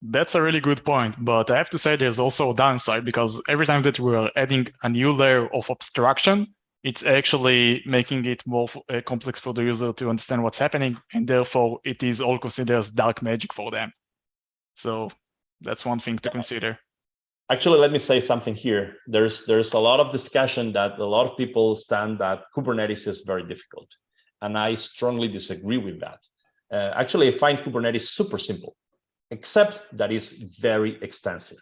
That's a really good point, but I have to say there's also a downside, because every time that we're adding a new layer of abstraction, it's actually making it more complex for the user to understand what's happening, and therefore it is all considered as dark magic for them. So that's one thing to consider. Actually, let me say something here. There's a lot of discussion that a lot of people stand that Kubernetes is very difficult. And I strongly disagree with that. Actually, I find Kubernetes super simple, except that it's very extensive.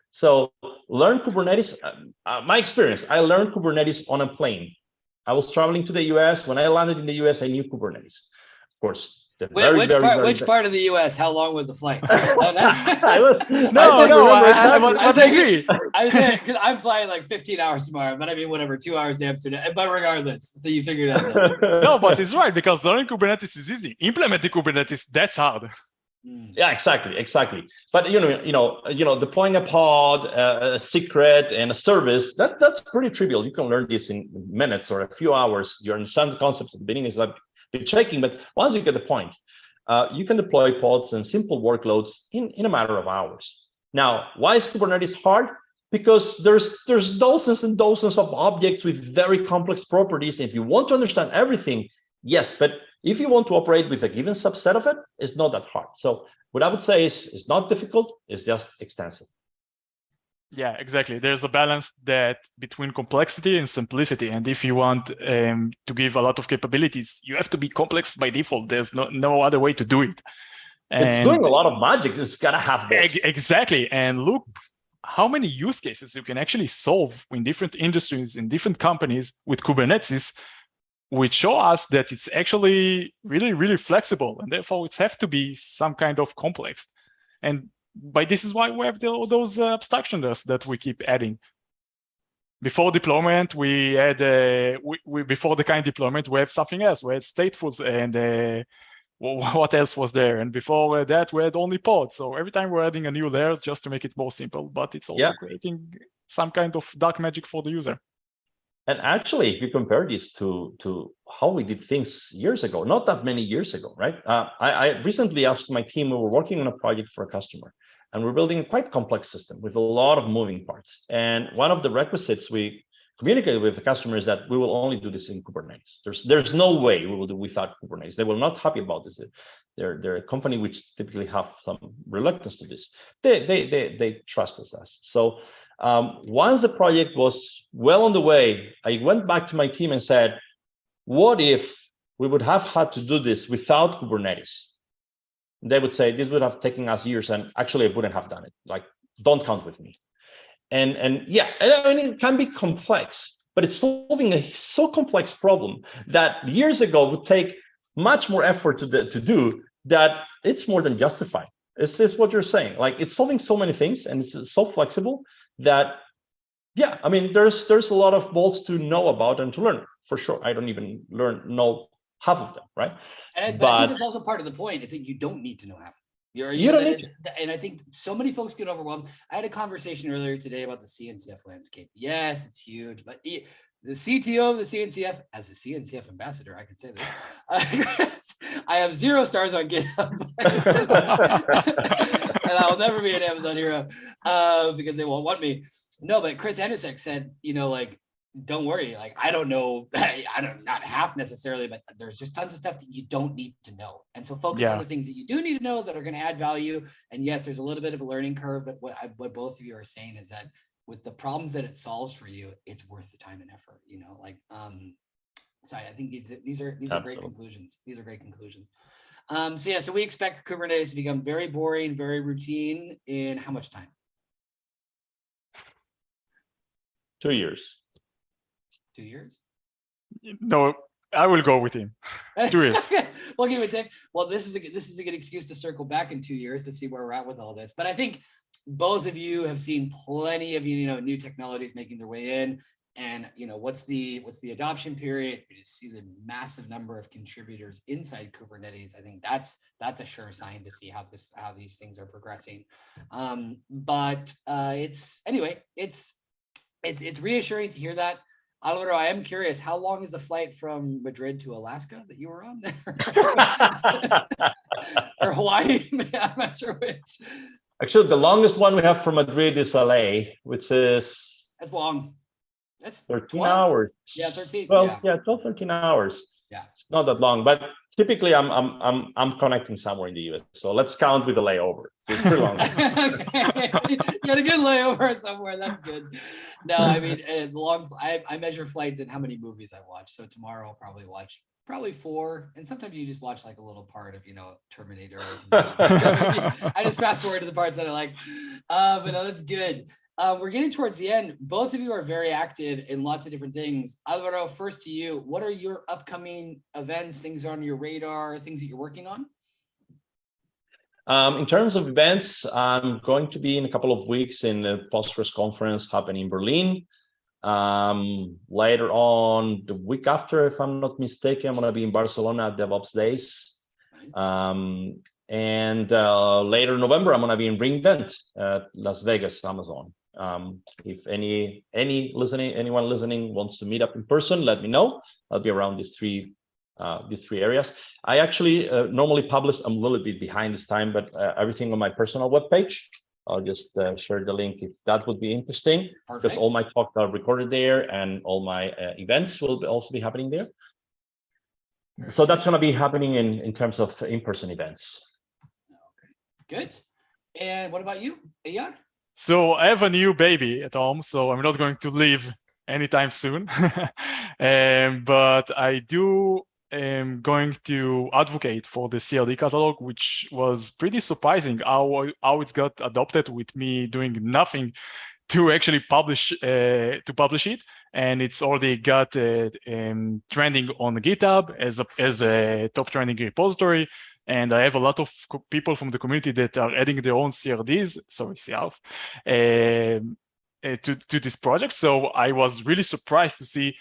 So learn Kubernetes. My experience, I learned Kubernetes on a plane. I was traveling to the US. When I landed in the US, I knew Kubernetes. Of course, which part of the US? How long was the flight? I agree. I said because I'm flying like 15 hours tomorrow, but I mean whatever, 2 hours to Amsterdam. But regardless, so you figured it out. No, but it's right because learning Kubernetes is easy. Implementing Kubernetes, that's hard. Yeah, exactly. But deploying a pod, a secret, and a service, that's pretty trivial. You can learn this in minutes or a few hours. You understand the concepts at the beginning. It's like checking, but once you get the point, you can deploy pods and simple workloads in a matter of hours. Now, why is Kubernetes hard? Because there's dozens and dozens of objects with very complex properties. If you want to understand everything, yes, but if you want to operate with a given subset of it, it's not that hard. So what I would say is it's not difficult, it's just extensive. Yeah, exactly. There's a balance that between complexity and simplicity. And if you want to give a lot of capabilities, you have to be complex by default. There's no other way to do it. And it's doing a lot of magic. It's gotta have this. Exactly. And look how many use cases you can actually solve in different industries, in different companies with Kubernetes, which show us that it's actually really, really flexible. And therefore, it has to be some kind of complex. And by this is why we have those abstraction layers that we keep adding. Before deployment, we had before the kind deployment, we have something else. We had stateful and what else was there? And before that, we had only pods. So every time we're adding a new layer just to make it more simple, but it's also creating some kind of dark magic for the user. And actually, if you compare this to how we did things years ago, not that many years ago, right? I recently asked my team, we were working on a project for a customer, and we're building a quite complex system with a lot of moving parts. And one of the requisites we communicated with the customer is that we will only do this in Kubernetes. There's no way we will do without Kubernetes. They were not happy about this. They're a company which typically have some reluctance to this. They trusted us. So once the project was well on the way, I went back to my team and said, what if we would have had to do this without Kubernetes? They would say, this would have taken us years, and actually I wouldn't have done it. Like, don't count with me. And yeah, I mean, it can be complex, but it's solving a so complex problem that years ago would take much more effort to do that it's more than justified. It's what you're saying. Like, it's solving so many things, and it's so flexible that, yeah, I mean, there's a lot of bolts to know about and to learn, for sure. I don't even know half of them, right? But I think that's also part of the point, is that you don't need to know half. You don't need to. And I think so many folks get overwhelmed. I had a conversation earlier today about the CNCF landscape. Yes, it's huge, but the CTO of the CNCF, as a CNCF ambassador, I can say this. I have 0 stars on GitHub, and I'll never be an Amazon hero because they won't want me. No, but Chris Andersek said, like, don't worry. Like, I don't know, not half necessarily, but there's just tons of stuff that you don't need to know. And so focus on the things that you do need to know that are going to add value. And yes, there's a little bit of a learning curve, but what both of you are saying is that with the problems that it solves for you, it's worth the time and effort, so I think these are great conclusions. These are great conclusions. So we expect Kubernetes to become very boring, very routine in how much time? 2 years. 2 years? No, I will go with him. 2 years. We'll give it time. Well, this is a good excuse to circle back in 2 years to see where we're at with all this. But I think both of you have seen plenty of new technologies making their way in. And what's the adoption period? You see the massive number of contributors inside Kubernetes. I think that's a sure sign to see how these things are progressing. But it's reassuring to hear that. Álvaro, I am curious, how long is the flight from Madrid to Alaska that you were on? Or Hawaii? I'm not sure which. Actually, the longest one we have from Madrid is LA, which is... That's long. That's 13 12? hours. Yeah, 13. Well, yeah, 12, 13 hours. Yeah. It's not that long, but typically I'm connecting somewhere in the US. So let's count with the layover. So it's pretty long. Okay. You had a good layover somewhere. That's good. No, I mean, I measure flights and how many movies I watch. So tomorrow I'll probably watch 4, and sometimes you just watch like a little part of, Terminator. I just fast forward to the parts that I like. But no, that's good. We're getting towards the end. Both of you are very active in lots of different things. Álvaro, first to you. What are your upcoming events, things on your radar, things that you're working on? In terms of events, I'm going to be in a couple of weeks in a Postgres conference happening in Berlin. Later on, the week after, if I'm not mistaken, I'm going to be in Barcelona at DevOps Days. And later in November, I'm going to be in re:Invent at Las Vegas, Amazon. If anyone listening wants to meet up in person, let me know. I'll be around these three areas. I actually normally publish, I'm a little bit behind this time, but everything on my personal webpage. I'll just share the link if that would be interesting. Perfect. Because all my talks are recorded there and all my events will also be happening there. So that's going to be happening in terms of in-person events. Okay, good. And what about you, Eyar? So I have a new baby at home, so I'm not going to leave anytime soon. But I am going to advocate for the CRD catalog, which was pretty surprising how it's got adopted with me doing nothing to actually publish it, and it's already got trending on GitHub as a top trending repository. And I have a lot of people from the community that are adding their own CRDs, CRs, to this project. So I was really surprised to see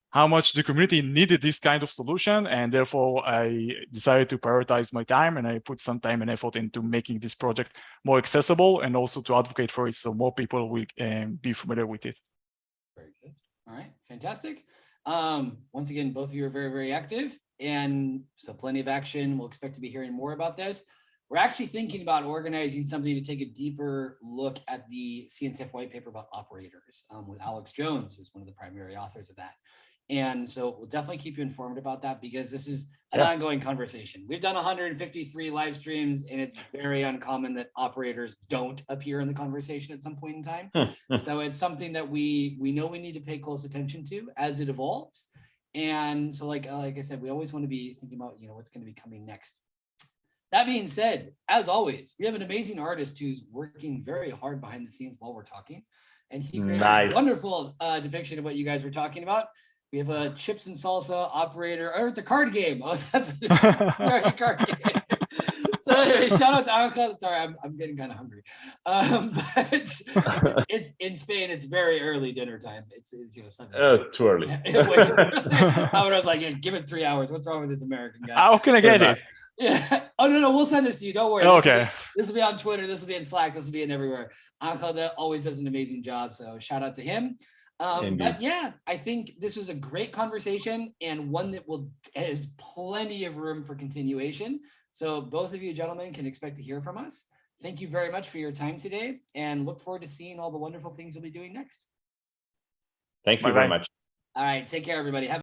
how much the community needed this kind of solution, and therefore I decided to prioritize my time, and I put some time and effort into making this project more accessible and also to advocate for it so more people will be familiar with it. Very good. All right, fantastic. Once again, both of you are very, very active, and so plenty of action. We'll expect to be hearing more about this. We're actually thinking about organizing something to take a deeper look at the CNCF white paper about operators with Alex Jones, who's one of the primary authors of that. And so we'll definitely keep you informed about that, because this is an ongoing conversation. We've done 153 live streams, and it's very uncommon that operators don't appear in the conversation at some point in time. So it's something that we know we need to pay close attention to as it evolves. And so like I said, we always want to be thinking about, what's going to be coming next. That being said, as always, we have an amazing artist who's working very hard behind the scenes while we're talking. And he created a wonderful depiction of what you guys were talking about. We have a chips and salsa operator, or it's a card game. Oh, that's what it is. A card game. So anyway, shout out to Ángel. Sorry, I'm getting kind of hungry. But it's in Spain. It's very early dinner time. It's too early. Way too early. I was like, give it 3 hours. What's wrong with this American guy? How can I get it? Yeah. Oh no, we'll send this to you. Don't worry. Okay. This will be on Twitter. This will be in Slack. This will be in everywhere. Ángel always does an amazing job. So shout out to him. But yeah, I think this was a great conversation, and one that has plenty of room for continuation. So both of you gentlemen can expect to hear from us. Thank you very much for your time today, and look forward to seeing all the wonderful things you'll be doing next. Thank you very much. All right. Take care, everybody.